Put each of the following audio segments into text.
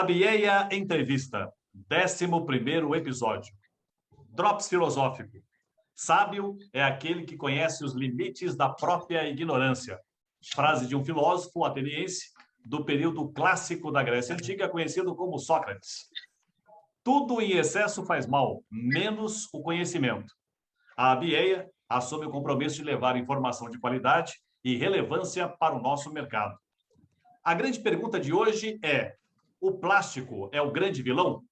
Abieia Entrevista, 11º episódio. Drops filosófico. Sábio é aquele que conhece os limites da própria ignorância. Frase de um filósofo ateniense do período clássico da Grécia Antiga, conhecido como Sócrates. Tudo em excesso faz mal, menos o conhecimento. A Abieia assume o compromisso de levar informação de qualidade e relevância para o nosso mercado. A grande pergunta de hoje é: o plástico é o grande vilão?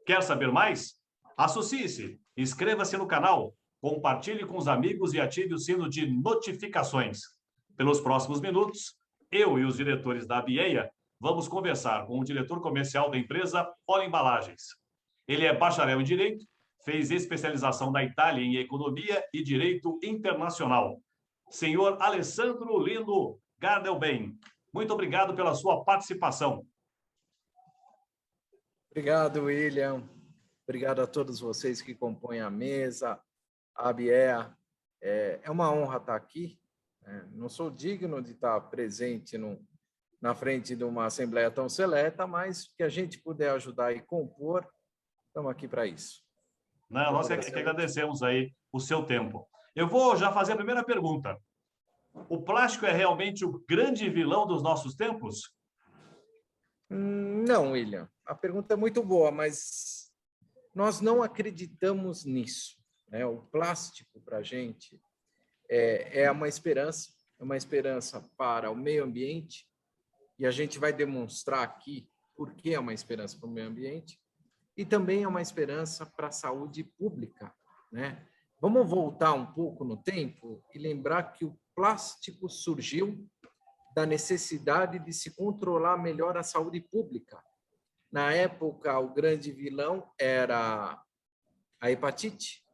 Quer saber mais? Associe-se, inscreva-se no canal, compartilhe com os amigos e ative o sino de notificações. Pelos próximos minutos, eu e os diretores da Abieia vamos conversar com o diretor comercial da empresa Polo Embalagens. Ele é bacharel em Direito, fez especialização na Itália em Economia e Direito Internacional. Senhor Alessandro Lino Gardelben, muito obrigado pela sua participação. Obrigado, William. Obrigado a todos vocês que compõem a mesa, a Abieia. É uma honra estar aqui. Não sou digno de estar presente na frente de uma assembleia tão seleta, mas que a gente puder ajudar e compor, estamos aqui para isso. Não, nós que agradecemos aí o seu tempo. Eu vou já fazer a primeira pergunta. O plástico é realmente o grande vilão dos nossos tempos? Não, William. A pergunta é muito boa, mas nós não acreditamos nisso. O plástico, para a gente, é uma esperança para o meio ambiente, e a gente vai demonstrar aqui por que é uma esperança para o meio ambiente, e também é uma esperança para a saúde pública. Vamos voltar um pouco no tempo e lembrar que o plástico surgiu da necessidade de se controlar melhor a saúde pública. Na época, o grande vilão era a hepatite,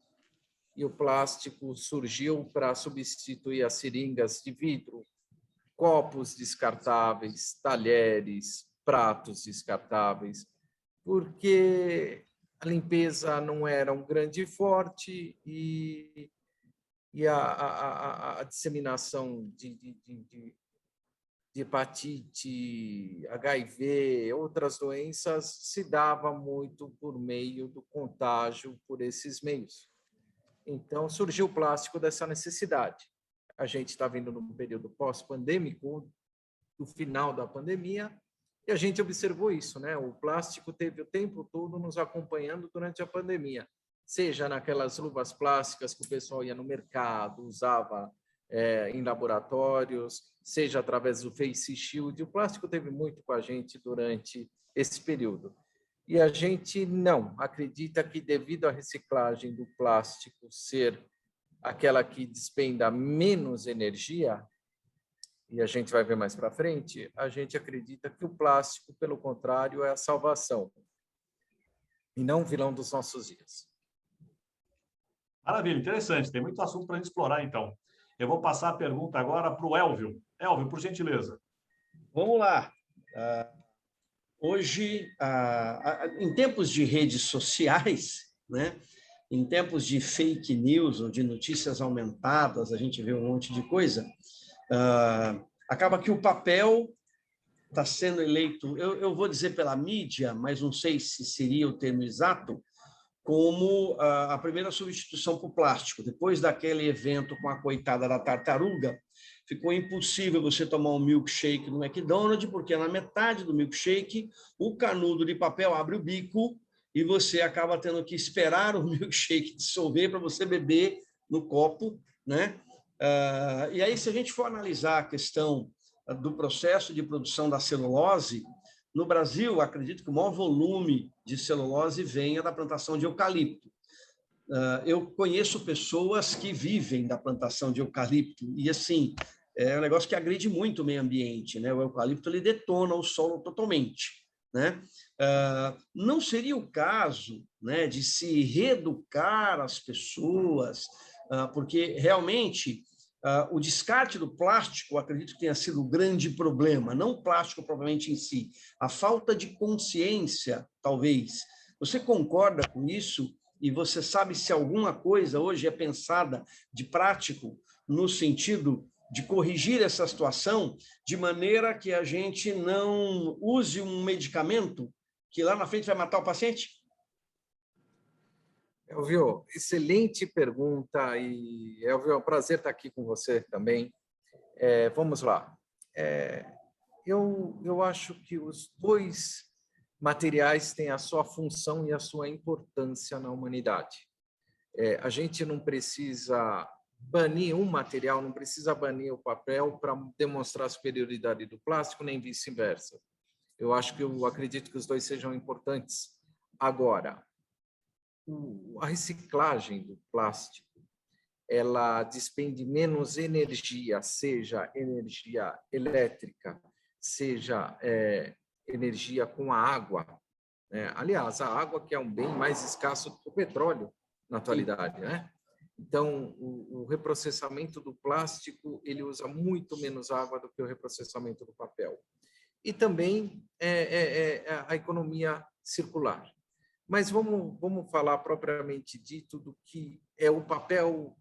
e o plástico surgiu para substituir as seringas de vidro, copos descartáveis, talheres, pratos descartáveis, porque a limpeza não era um grande forte e a disseminação de hepatite, HIV, outras doenças, se dava muito por meio do contágio por esses meios. Então, surgiu o plástico dessa necessidade. A gente está vindo num período pós-pandêmico, do final da pandemia, e a gente observou isso, O plástico teve o tempo todo nos acompanhando durante a pandemia, seja naquelas luvas plásticas que o pessoal ia no mercado, usava em laboratórios, seja através do Face Shield. O plástico teve muito com a gente durante esse período. E a gente não acredita que, devido à reciclagem do plástico ser aquela que despenda menos energia, e a gente vai ver mais para frente, a gente acredita que o plástico, pelo contrário, é a salvação, e não o vilão dos nossos dias. Maravilha, interessante. Tem muito assunto para a gente explorar, então. Eu vou passar a pergunta agora para o Elvio. Elvio, por gentileza. Vamos lá. Hoje, em tempos de redes sociais, em tempos de fake news ou de notícias aumentadas, a gente vê um monte de coisa, acaba que o papel está sendo eleito, eu vou dizer pela mídia, mas não sei se seria o termo exato, como a primeira substituição para o plástico. Depois daquele evento com a coitada da tartaruga, ficou impossível você tomar um milkshake no McDonald's, porque na metade do milkshake, o canudo de papel abre o bico e você acaba tendo que esperar o milkshake dissolver para você beber no copo, E aí, se a gente for analisar a questão do processo de produção da celulose, no Brasil, acredito que o maior volume de celulose venha da plantação de eucalipto. Eu conheço pessoas que vivem da plantação de eucalipto e, assim, é um negócio que agride muito o meio ambiente, O eucalipto, ele detona o solo totalmente, Não seria o caso, de se reeducar as pessoas, porque realmente o descarte do plástico, acredito que tenha sido o grande problema, não o plástico propriamente em si, a falta de consciência, talvez. Você concorda com isso? E você sabe se alguma coisa hoje é pensada de prático no sentido de corrigir essa situação de maneira que a gente não use um medicamento que lá na frente vai matar o paciente? Elvio, excelente pergunta. E, Elvio, é um prazer estar aqui com você também. Vamos lá. Eu acho que os dois materiais têm a sua função e a sua importância na humanidade. A gente não precisa banir um material, não precisa banir o papel para demonstrar a superioridade do plástico, nem vice-versa. Eu acredito que os dois sejam importantes. Agora, a reciclagem do plástico, ela despende menos energia, seja energia elétrica, seja energia com a água. Aliás, a água que é um bem mais escasso do que o petróleo na atualidade, né? Então, o reprocessamento do plástico, ele usa muito menos água do que o reprocessamento do papel. E também a economia circular. Mas vamos falar propriamente dito do que é o papel,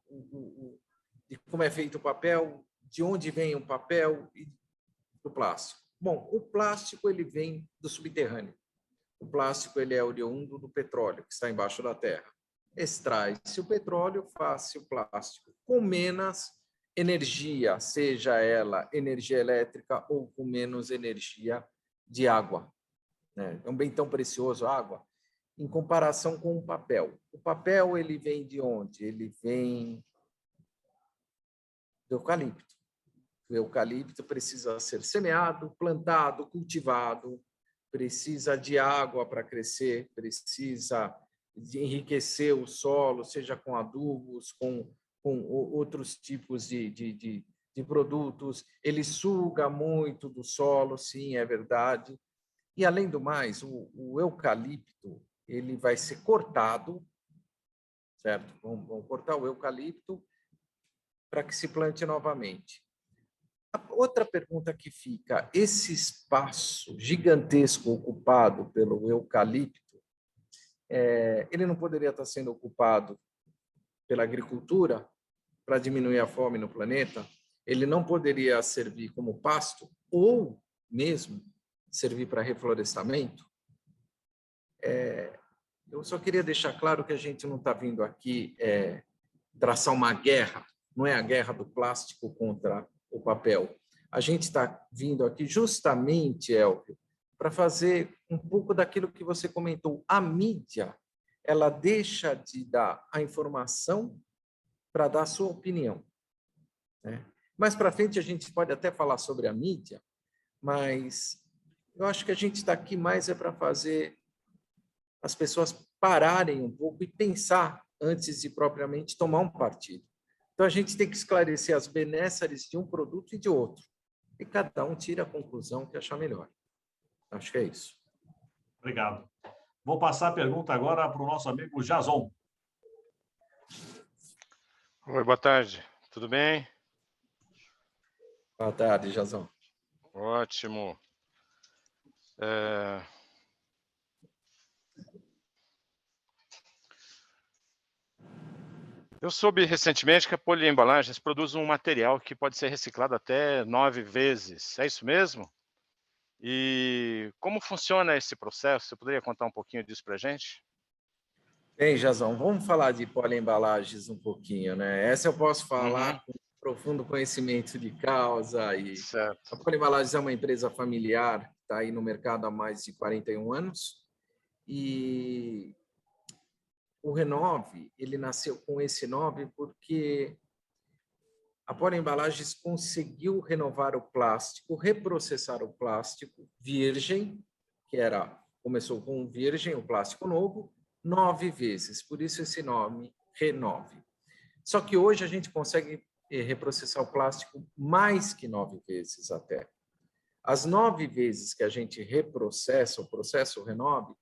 de como é feito o papel, de onde vem o papel e do plástico. Bom, o plástico ele vem do subterrâneo. O plástico ele é oriundo do petróleo, que está embaixo da terra. Extrai-se o petróleo, faz-se o plástico com menos energia, seja ela energia elétrica ou com menos energia de água. É um bem tão precioso, a água, em comparação com o papel. O papel ele vem de onde? Ele vem do eucalipto. O eucalipto precisa ser semeado, plantado, cultivado, precisa de água para crescer, precisa de enriquecer o solo, seja com adubos, com outros tipos de produtos. Ele suga muito do solo, sim, é verdade. E, além do mais, o eucalipto ele vai ser cortado, certo? Vamos cortar o eucalipto para que se plante novamente. A outra pergunta que fica, esse espaço gigantesco ocupado pelo eucalipto, ele não poderia estar sendo ocupado pela agricultura para diminuir a fome no planeta? Ele não poderia servir como pasto ou mesmo servir para reflorestamento? Eu só queria deixar claro que a gente não está vindo aqui traçar uma guerra, não é a guerra do plástico contra o papel. A gente está vindo aqui justamente, Elvio, para fazer um pouco daquilo que você comentou. A mídia, ela deixa de dar a informação para dar a sua opinião. Mais para frente a gente pode até falar sobre a mídia, mas eu acho que a gente está aqui mais para fazer as pessoas pararem um pouco e pensar antes de propriamente tomar um partido. Então, a gente tem que esclarecer as benesses de um produto e de outro. E cada um tira a conclusão que achar melhor. Acho que é isso. Obrigado. Vou passar a pergunta agora para o nosso amigo Jason. Oi, boa tarde. Tudo bem? Boa tarde, Jason. Ótimo. Eu soube recentemente que a Poliembalagens produz um material que pode ser reciclado até 9 vezes. É isso mesmo? E como funciona esse processo? Você poderia contar um pouquinho disso para a gente? Bem, Jason, vamos falar de poliembalagens um pouquinho, né? Essa eu posso falar com profundo conhecimento de causa. Certo. A Poliembalagens é uma empresa familiar, está aí no mercado há mais de 41 anos. E o Renove, ele nasceu com esse nome porque a Poliembalagens conseguiu renovar o plástico, reprocessar o plástico virgem, começou com virgem, o plástico novo, 9 vezes, por isso esse nome, Renove. Só que hoje a gente consegue reprocessar o plástico mais que 9 vezes até. As 9 vezes que a gente reprocessa, o processo Renove,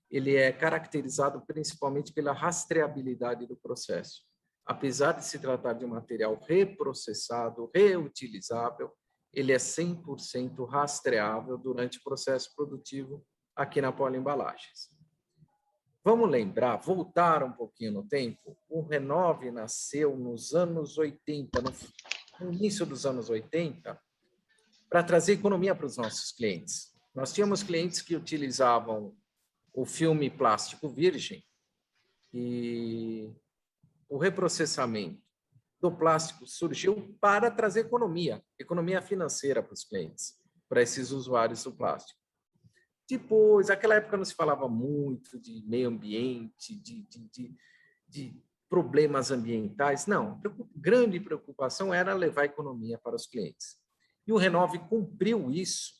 ele é caracterizado principalmente pela rastreabilidade do processo. Apesar de se tratar de um material reprocessado, reutilizável, ele é 100% rastreável durante o processo produtivo aqui na Poliembalagens. Vamos lembrar, voltar um pouquinho no tempo, o Renove nasceu nos anos 80, no início dos anos 80, para trazer economia para os nossos clientes. Nós tínhamos clientes que utilizavam o filme plástico virgem e o reprocessamento do plástico surgiu para trazer economia financeira para os clientes, para esses usuários do plástico. Depois, naquela época não se falava muito de meio ambiente, de problemas ambientais. Não, a grande preocupação era levar a economia para os clientes. E o Renove cumpriu isso,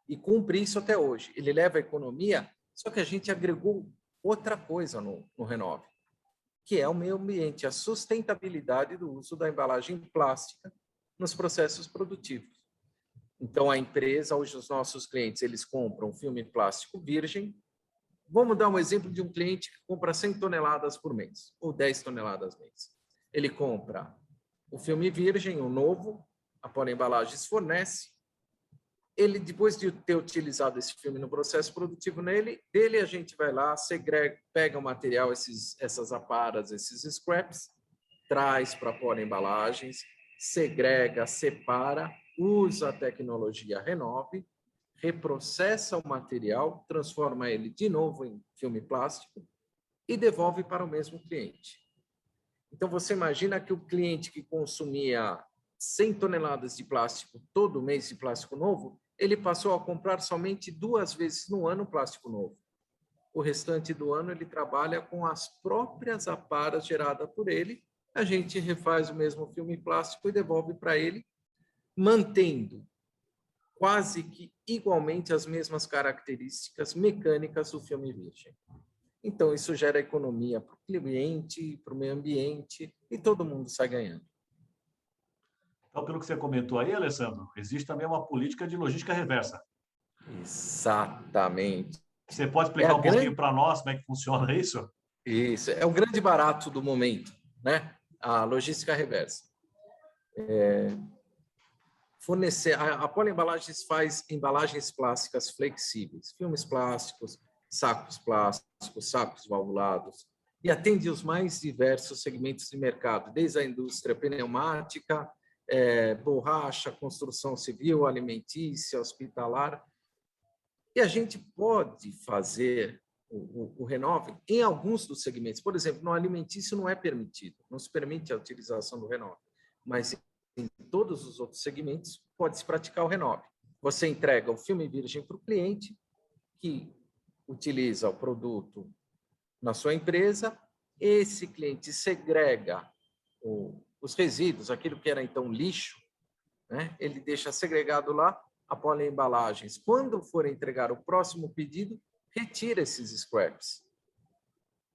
e cumpre isso até hoje. Ele leva a economia, só que a gente agregou outra coisa no Renove, que é o meio ambiente, a sustentabilidade do uso da embalagem plástica nos processos produtivos. Então, a empresa, hoje os nossos clientes, eles compram filme plástico virgem. Vamos dar um exemplo de um cliente que compra 100 toneladas por mês, ou 10 toneladas por mês. Ele compra o filme virgem, o novo, a Poli Embalagens fornece. Ele, depois de ter utilizado esse filme no processo produtivo dele, a gente vai lá, segrega, pega o material, essas aparas, esses scraps, traz para a Poli Embalagens, segrega, separa, usa a tecnologia Renove, reprocessa o material, transforma ele de novo em filme plástico e devolve para o mesmo cliente. Então, você imagina que o cliente que consumia 100 toneladas de plástico todo mês de plástico novo, ele passou a comprar somente 2 vezes no ano plástico novo. O restante do ano ele trabalha com as próprias aparas geradas por ele, a gente refaz o mesmo filme plástico e devolve para ele, mantendo quase que igualmente as mesmas características mecânicas do filme virgem. Então, isso gera economia para o cliente, para o meio ambiente, e todo mundo sai ganhando. Então, pelo que você comentou aí, Alessandro, existe também uma política de logística reversa. Exatamente. Você pode explicar um pouquinho para nós como é que funciona isso? Isso, é o grande barato do momento, né? A logística reversa. Fornecer, a Poli Embalagens faz embalagens plásticas flexíveis, filmes plásticos, sacos valvulados, e atende os mais diversos segmentos de mercado, desde a indústria pneumática, borracha, construção civil, alimentícia, hospitalar. E a gente pode fazer o Renove em alguns dos segmentos. Por exemplo, no alimentício não é permitido, não se permite a utilização do Renove, mas em todos os outros segmentos pode-se praticar o Renove. Você entrega o filme virgem para o cliente, que utiliza o produto na sua empresa, esse cliente segrega os resíduos, aquilo que era então lixo, né? Ele deixa segregado lá, a Poli Embalagens, quando for entregar o próximo pedido, retira esses scraps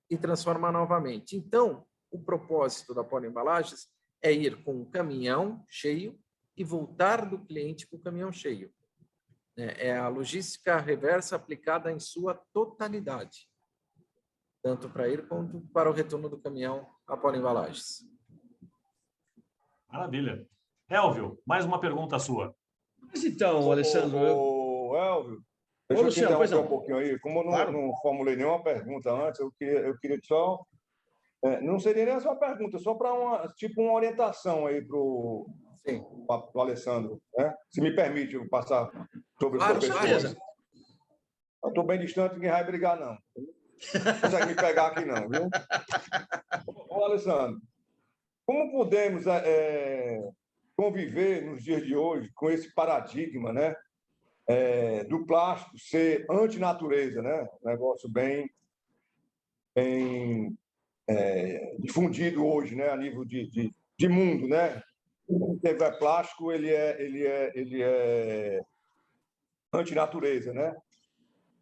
e transforma novamente. Então, o propósito da Poli Embalagens é ir com um caminhão cheio e voltar do cliente com o caminhão cheio. É a logística reversa aplicada em sua totalidade, tanto para ir quanto para o retorno do caminhão à Poli Embalagens. Maravilha. Elvio, mais uma pergunta sua. Mas então, Alessandro... Elvio, deixa eu te interromper um pouquinho aí. Como eu não formulei nenhuma pergunta antes, eu queria só... não seria nem essa uma pergunta, só para uma orientação aí para o Alessandro, né? Se me permite eu passar sobre o professor. Eu estou bem distante, ninguém vai brigar, não. Não consegue me pegar aqui, não, viu? Ô, Alessandro, como podemos conviver nos dias de hoje com esse paradigma, né? Do plástico ser antinatureza, né? Um negócio bem difundido hoje, né? A nível de mundo, né? O que é plástico, ele é antinatureza, né?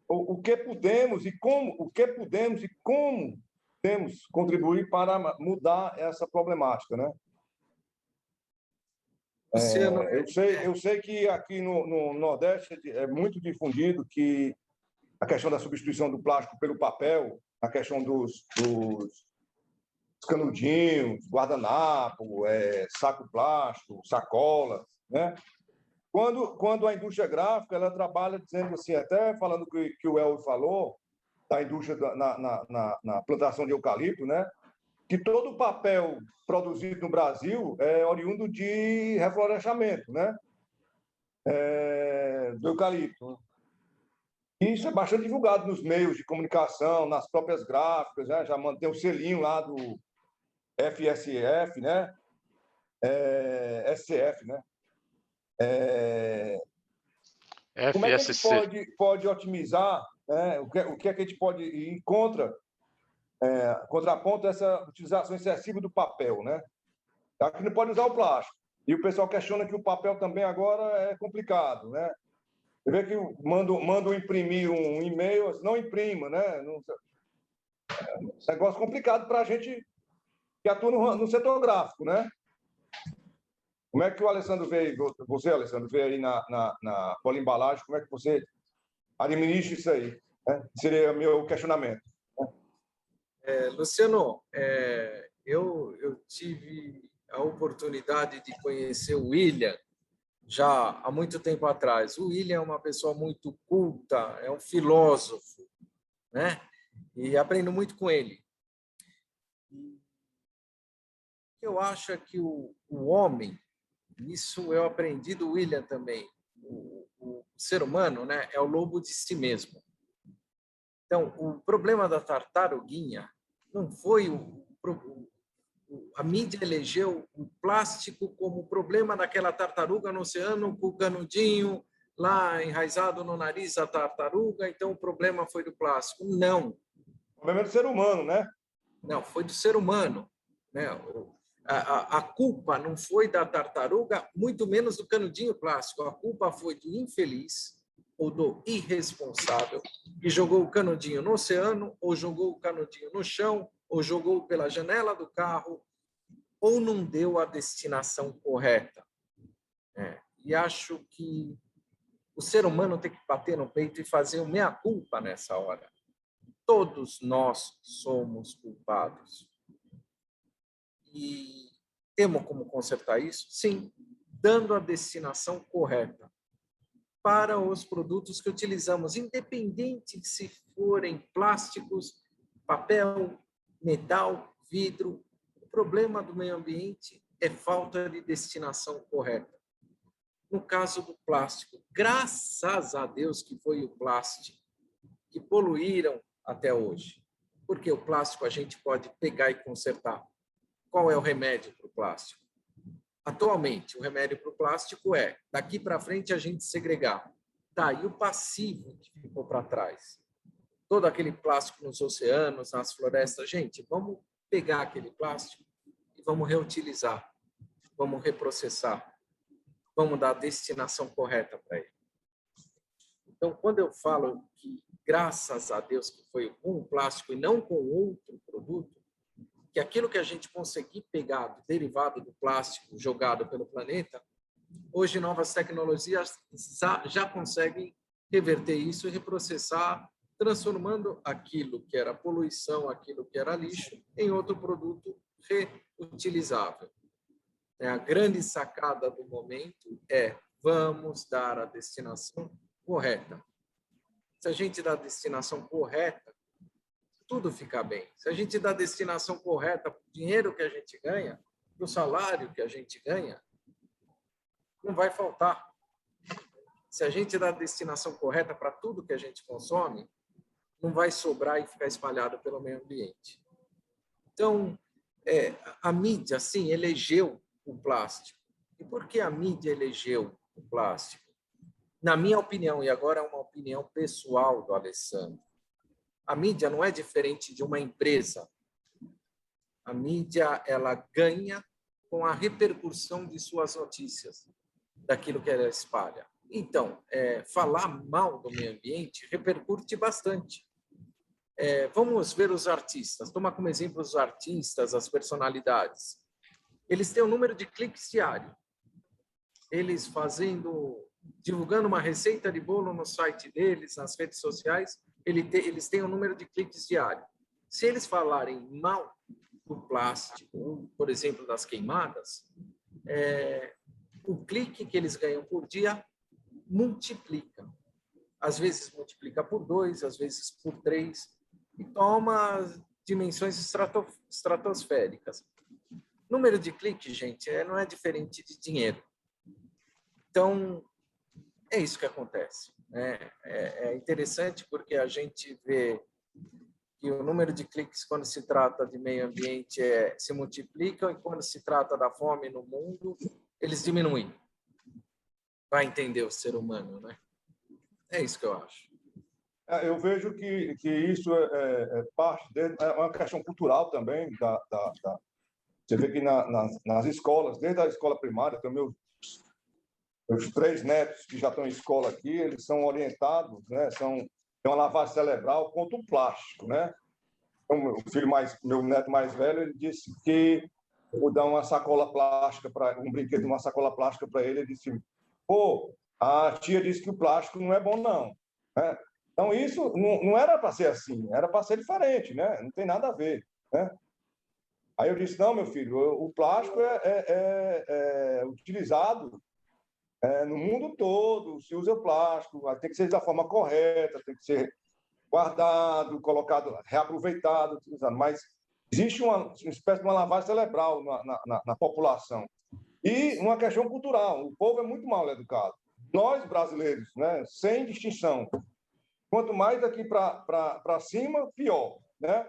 O que podemos e como podemos contribuir para mudar essa problemática, né? Eu sei que aqui no Nordeste é muito difundido que a questão da substituição do plástico pelo papel, a questão dos canudinhos, guardanapo, saco plástico, sacolas, né? Quando a indústria gráfica ela trabalha dizendo assim, até falando que o Elvio falou, da indústria na plantação de eucalipto, né? Que todo o papel produzido no Brasil é oriundo de reflorestamento, né? Do eucalipto. E isso é bastante divulgado nos meios de comunicação, nas próprias gráficas, né? Já mantém o selinho lá do FSF, né? SCF, né? Como é que a gente pode otimizar, né? O que é que a gente pode ir contraponto essa utilização excessiva do papel, né? Aqui não pode usar o plástico. E o pessoal questiona que o papel também agora é complicado, né? Você vê que mando imprimir um e-mail, não imprima, né? Negócio complicado para a gente que atua no setor gráfico, né? Como é que o Alessandro vê, você, Alessandro, vê aí na polimbalagem, como é que você administra isso aí? Né? Seria o meu questionamento. Luciano, eu tive a oportunidade de conhecer o William já há muito tempo atrás. O William é uma pessoa muito culta, é um filósofo, né? E aprendo muito com ele. Eu acho que o homem, isso eu aprendi do William também, o ser humano, né, é o lobo de si mesmo. Então, o problema da tartaruguinha não foi a mídia elegeu o plástico como problema daquela tartaruga no oceano com o canudinho lá enraizado no nariz da tartaruga, então o problema foi do plástico. Não. O problema é do ser humano, né? Não, foi do ser humano, né? A culpa não foi da tartaruga, muito menos do canudinho plástico. A culpa foi do infeliz ou do irresponsável que jogou o canudinho no oceano, ou jogou o canudinho no chão, ou jogou pela janela do carro, ou não deu a destinação correta. E acho que o ser humano tem que bater no peito e fazer o meia-culpa nessa hora. Todos nós somos culpados. E temos como consertar isso? Sim, dando a destinação correta para os produtos que utilizamos, independente de se forem plásticos, papel, metal, vidro. O problema do meio ambiente é falta de destinação correta. No caso do plástico, graças a Deus que foi o plástico que poluíram até hoje. Porque o plástico a gente pode pegar e consertar. Qual é o remédio para o plástico? Atualmente, o remédio para o plástico é, daqui para frente, a gente segregar. Tá, e o passivo que ficou para trás? Todo aquele plástico nos oceanos, nas florestas. Gente, vamos pegar aquele plástico e vamos reutilizar, vamos reprocessar, vamos dar a destinação correta para ele. Então, quando eu falo que, graças a Deus, que foi com o plástico e não com outro produto, que aquilo que a gente conseguir pegar do derivado do plástico jogado pelo planeta, hoje novas tecnologias já conseguem reverter isso e reprocessar, transformando aquilo que era poluição, aquilo que era lixo, em outro produto reutilizável. A grande sacada do momento é vamos dar a destinação correta. Se a gente dá a destinação correta, tudo fica bem. Se a gente dá a destinação correta para o dinheiro que a gente ganha, para o salário que a gente ganha, não vai faltar. Se a gente dá a destinação correta para tudo que a gente consome, não vai sobrar e ficar espalhado pelo meio ambiente. Então, a mídia, sim, elegeu o plástico. E por que a mídia elegeu o plástico? Na minha opinião, e agora é uma opinião pessoal do Alessandro, a mídia não é diferente de uma empresa. A mídia, ela ganha com a repercussão de suas notícias, daquilo que ela espalha. Então, falar mal do meio ambiente repercute bastante. Vamos ver os artistas. Toma como exemplo os artistas, as personalidades. Eles têm um número de cliques diário. Eles divulgando uma receita de bolo no site deles, nas redes sociais, eles têm um número de cliques diário. Se eles falarem mal do plástico, ou, por exemplo, das queimadas, o clique que eles ganham por dia multiplica. Às vezes multiplica por 2, às vezes por 3, e toma dimensões estratosféricas. Número de cliques, gente, não é diferente de dinheiro. Então, é isso que acontece. É interessante porque a gente vê que o número de cliques, quando se trata de meio ambiente, se multiplicam, e quando se trata da fome no mundo, eles diminuem. Vai entender o ser humano, né? É isso que eu acho. Eu vejo que isso é parte é uma questão cultural também. Você vê que nas escolas, desde a escola primária, tem meus 3 netos que já estão em escola aqui, eles são orientados, né? Tem uma lavagem cerebral contra o plástico, né? Então, meu neto mais velho, ele disse que eu vou dar uma sacola plástica um brinquedo, uma sacola plástica para ele. Ele disse: pô, a tia disse que o plástico não é bom, não. Né? Então, isso não era para ser assim, era para ser diferente, né? Não tem nada a ver, né? Aí eu disse: não, meu filho, o plástico é utilizado no mundo todo, se usa o plástico, tem que ser da forma correta, tem que ser guardado, colocado, reaproveitado, utilizado. Mas existe uma espécie de uma lavagem cerebral na população. E uma questão cultural. O povo é muito mal educado. Nós, brasileiros, né, sem distinção. Quanto mais daqui para cima, pior. Né?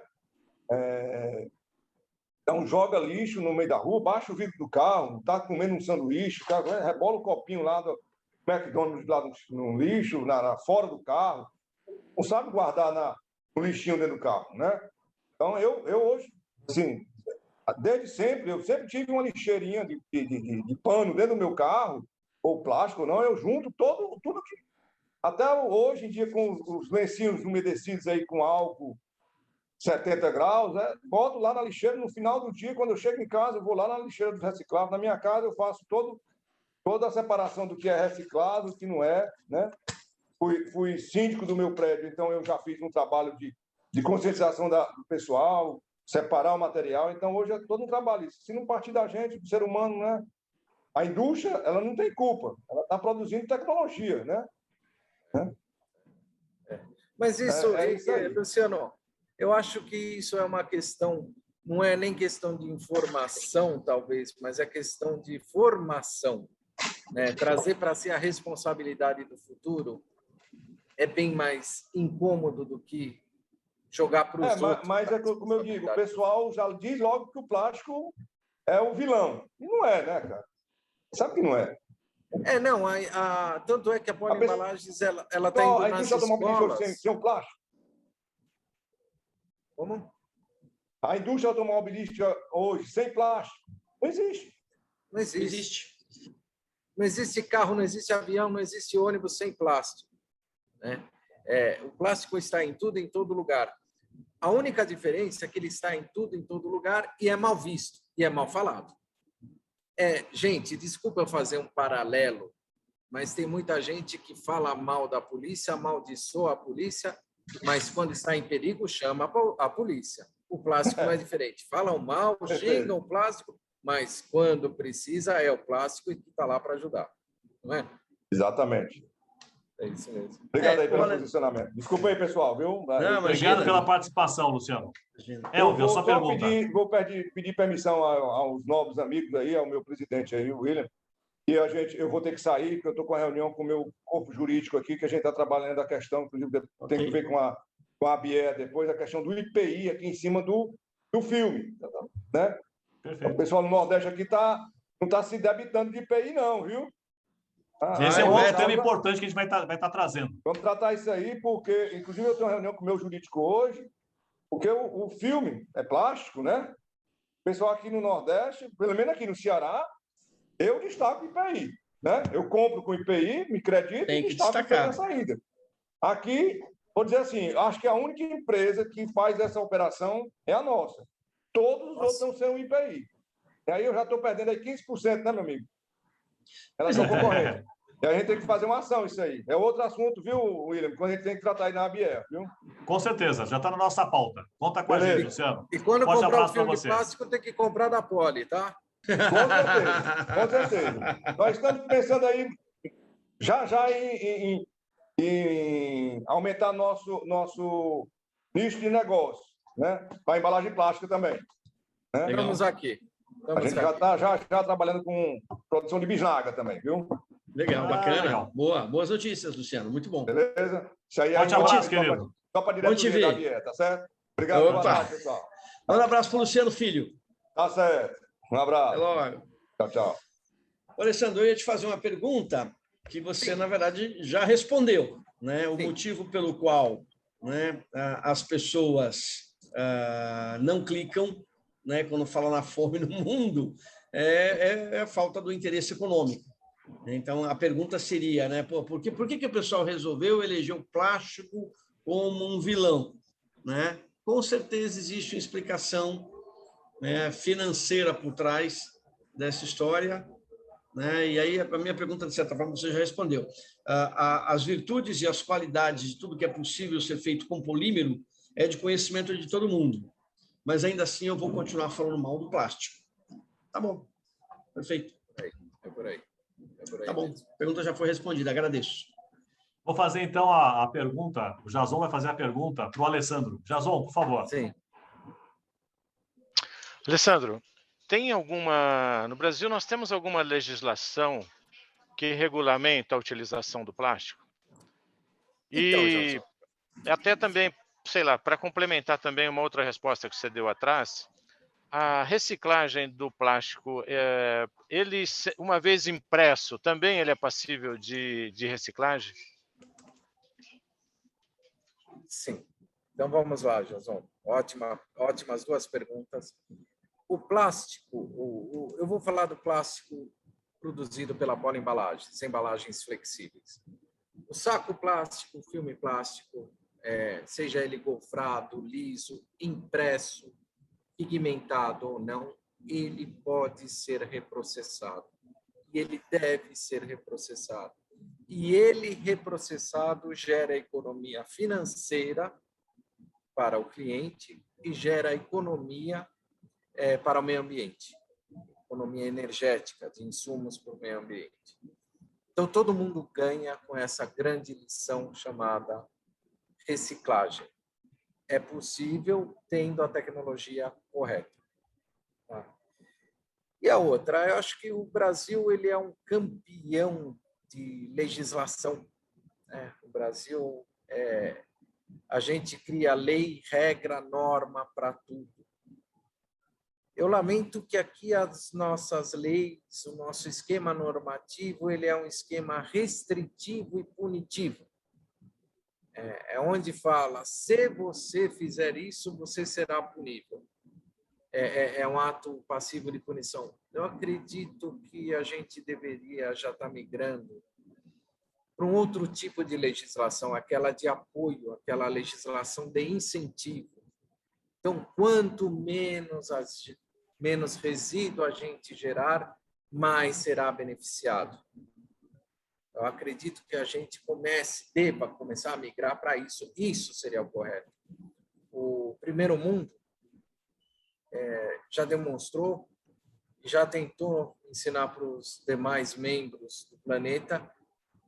Então, joga lixo no meio da rua, baixa o vidro do carro, está comendo um sanduíche, rebola o copinho lá do McDonald's lá no lixo, fora do carro. Não sabe guardar no lixinho dentro do carro, né? Então, eu hoje, assim, desde sempre, eu sempre tive uma lixeirinha de pano dentro do meu carro, ou plástico, não, eu junto tudo que... Até hoje em dia, com os lencinhos umedecidos aí com álcool 70 graus, boto lá na lixeira, no final do dia, quando eu chego em casa, eu vou lá na lixeira dos recicláveis. Na minha casa, eu faço toda a separação do que é reciclado, do que não é, né? Fui síndico do meu prédio, então eu já fiz um trabalho de conscientização do pessoal, separar o material. Então, hoje é todo um trabalho. Se não partir da gente, do ser humano, né? A indústria, ela não tem culpa. Ela está produzindo tecnologia, né? Mas isso aí, Luciano, eu acho que isso é uma questão, não é nem questão de informação, talvez, mas é questão de formação. Né? Trazer para si a responsabilidade do futuro é bem mais incômodo do que jogar para os outros. Mas é como eu digo, o pessoal já diz logo que o plástico é o vilão. E não é, né, cara? Sabe que não é? Não, tanto é que a Poliembalagens ela está indo nas escolas... Sem o plástico? Como? A indústria automobilística hoje, sem plástico, não existe. Não existe. Não existe carro, não existe avião, não existe ônibus sem plástico. Né? O plástico está em tudo, em todo lugar. A única diferença é que ele está em tudo, em todo lugar, e é mal visto, e é mal falado. Gente, desculpa eu fazer um paralelo, mas tem muita gente que fala mal da polícia, amaldiçoa a polícia, mas quando está em perigo, chama a polícia. O plástico não é diferente. Falam mal, xingam o plástico, mas quando precisa é o plástico que está lá para ajudar. Não é? Exatamente. É isso mesmo. Obrigado aí pelo posicionamento. Desculpa aí, pessoal, viu? Obrigado pela participação, Luciano. Elvio, sua pergunta. Vou pedir permissão aos novos amigos aí, ao meu presidente aí, o William, e eu vou ter que sair, porque eu estou com a reunião com o meu corpo jurídico aqui, que a gente está trabalhando a questão, inclusive tem que ver com a BIE depois, a questão do IPI aqui em cima do filme. Né? Perfeito. O pessoal no Nordeste aqui não está se debitando de IPI, não, viu? Esse é um outro tema importante que a gente vai estar trazendo. Vamos tratar isso aí, porque, inclusive, eu tenho uma reunião com o meu jurídico hoje, porque o filme é plástico, né? O pessoal aqui no Nordeste, pelo menos aqui no Ceará, eu destaco o IPI, né? Eu compro com IPI, me credito e destaco o IPI na saída. Aqui, vou dizer assim, acho que a única empresa que faz essa operação é a nossa. Todos os outros estão sem o IPI. E aí eu já estou perdendo aí 15%, né, meu amigo? Elas são concorrentes. E a gente tem que fazer uma ação, isso aí. É outro assunto, viu, William? Quando a gente tem que tratar aí na ABF, viu? Com certeza, já está na nossa pauta. Conta com a gente, Luciano. E quando comprar o filme de plástico, tem que comprar da Poli, tá? Com certeza. Nós estamos pensando aí já em aumentar nosso nicho de negócio, né? Para embalagem plástica também. Né? Estamos aqui. A gente já está trabalhando com produção de bisnaga também, viu? Legal, bacana. Legal. Boas notícias, Luciano. Muito bom. Beleza? Isso aí é forte abraço, querido. Só para diretoria da Bié, tá certo? Obrigado pela tarde, pessoal. Manda um abraço para o Luciano Filho. Tá certo. Um abraço. Até logo. Tchau, tchau. Alessandro, eu ia te fazer uma pergunta que você, na verdade, já respondeu, né? O motivo pelo qual, né, as pessoas não clicam, né, quando falam na fome no mundo é a falta do interesse econômico. Então, a pergunta seria, né, por que o pessoal resolveu eleger o plástico como um vilão? Né? Com certeza existe uma explicação, né, financeira por trás dessa história, né? E aí a minha pergunta, de certa forma, você já respondeu. As virtudes e as qualidades de tudo que é possível ser feito com polímero é de conhecimento de todo mundo, mas ainda assim eu vou continuar falando mal do plástico. Tá bom, perfeito. É por aí. Tá bom, a pergunta já foi respondida, agradeço. Vou fazer, então, a pergunta. O Jason vai fazer a pergunta para o Alessandro. Jason, por favor. Sim. Alessandro, tem alguma... No Brasil, nós temos alguma legislação que regulamenta a utilização do plástico? E então, até também, sei lá, para complementar também uma outra resposta que você deu atrás, a reciclagem do plástico, ele, uma vez impresso, também ele é passível de reciclagem? Sim. Então, vamos lá, Jason. Ótimas duas perguntas. O plástico, eu vou falar do plástico produzido pela Poliembalagens, as embalagens flexíveis. O saco plástico, o filme plástico, seja ele gofrado, liso, impresso, pigmentado ou não, ele pode ser reprocessado. E ele deve ser reprocessado. E ele, reprocessado, gera economia financeira para o cliente e gera economia para o meio ambiente. Economia energética, de insumos para o meio ambiente. Então, todo mundo ganha com essa grande lição chamada reciclagem. É possível tendo a tecnologia correta. Tá? E a outra, eu acho que o Brasil ele é um campeão de legislação. Né? O Brasil, a gente cria lei, regra, norma para tudo. Eu lamento que aqui as nossas leis, o nosso esquema normativo, ele é um esquema restritivo e punitivo. É onde fala, se você fizer isso, você será punível. É um ato passivo de punição. Eu acredito que a gente deveria já estar migrando para um outro tipo de legislação, aquela de apoio, aquela legislação de incentivo. Então, quanto menos resíduo a gente gerar, mais será beneficiado. Eu acredito que a gente deva começar a migrar para isso. Isso seria o correto. O primeiro mundo já demonstrou e já tentou ensinar para os demais membros do planeta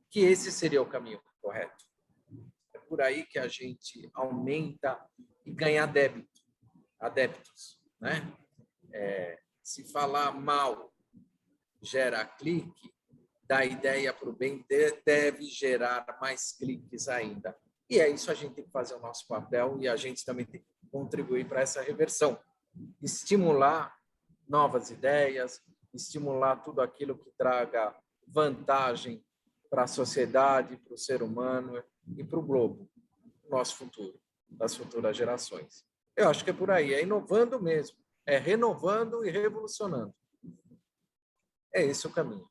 que esse seria o caminho correto. É por aí que a gente aumenta e ganha adeptos, né? Se falar mal gera clique, dá ideia para o bem, deve gerar mais cliques ainda. E é isso, a gente tem que fazer o nosso papel e a gente também tem que contribuir para essa reversão. Estimular novas ideias, estimular tudo aquilo que traga vantagem para a sociedade, para o ser humano e para o globo, nosso futuro, das futuras gerações. Eu acho que é por aí, é inovando mesmo, é renovando e revolucionando. É esse o caminho.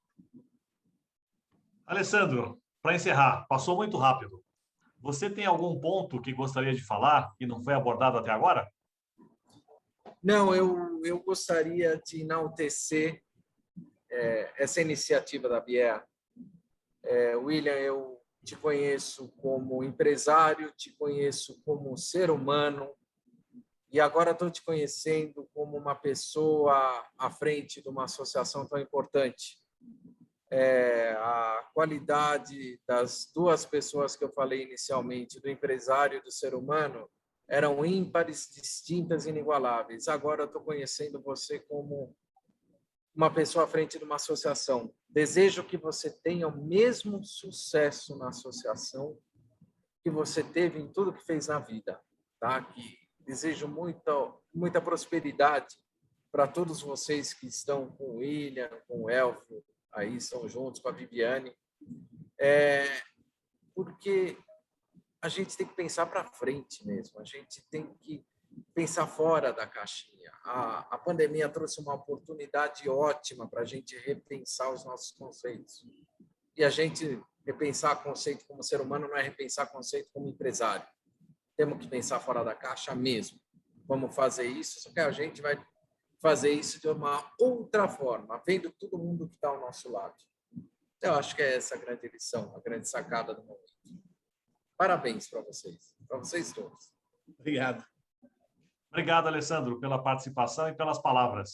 Alessandro, para encerrar, passou muito rápido. Você tem algum ponto que gostaria de falar que não foi abordado até agora? Não, eu gostaria de enaltecer essa iniciativa da Bié. William, eu te conheço como empresário, te conheço como ser humano e agora estou te conhecendo como uma pessoa à frente de uma associação tão importante. A qualidade das duas pessoas que eu falei inicialmente, do empresário e do ser humano, eram ímpares, distintas e inigualáveis. Agora eu estou conhecendo você como uma pessoa à frente de uma associação. Desejo que você tenha o mesmo sucesso na associação que você teve em tudo que fez na vida, tá? Que desejo muita prosperidade para todos vocês que estão com o William, com o Elfio, aí estão juntos, com a Viviane, porque a gente tem que pensar para frente mesmo, a gente tem que pensar fora da caixinha. A pandemia trouxe uma oportunidade ótima para a gente repensar os nossos conceitos. E a gente repensar conceito como ser humano não é repensar conceito como empresário. Temos que pensar fora da caixa mesmo. Vamos fazer isso, só que a gente vai fazer isso de uma outra forma, vendo todo mundo que está ao nosso lado. Eu acho que é essa a grande lição, a grande sacada do momento. Parabéns para vocês todos. Obrigado. Obrigado, Alessandro, pela participação e pelas palavras.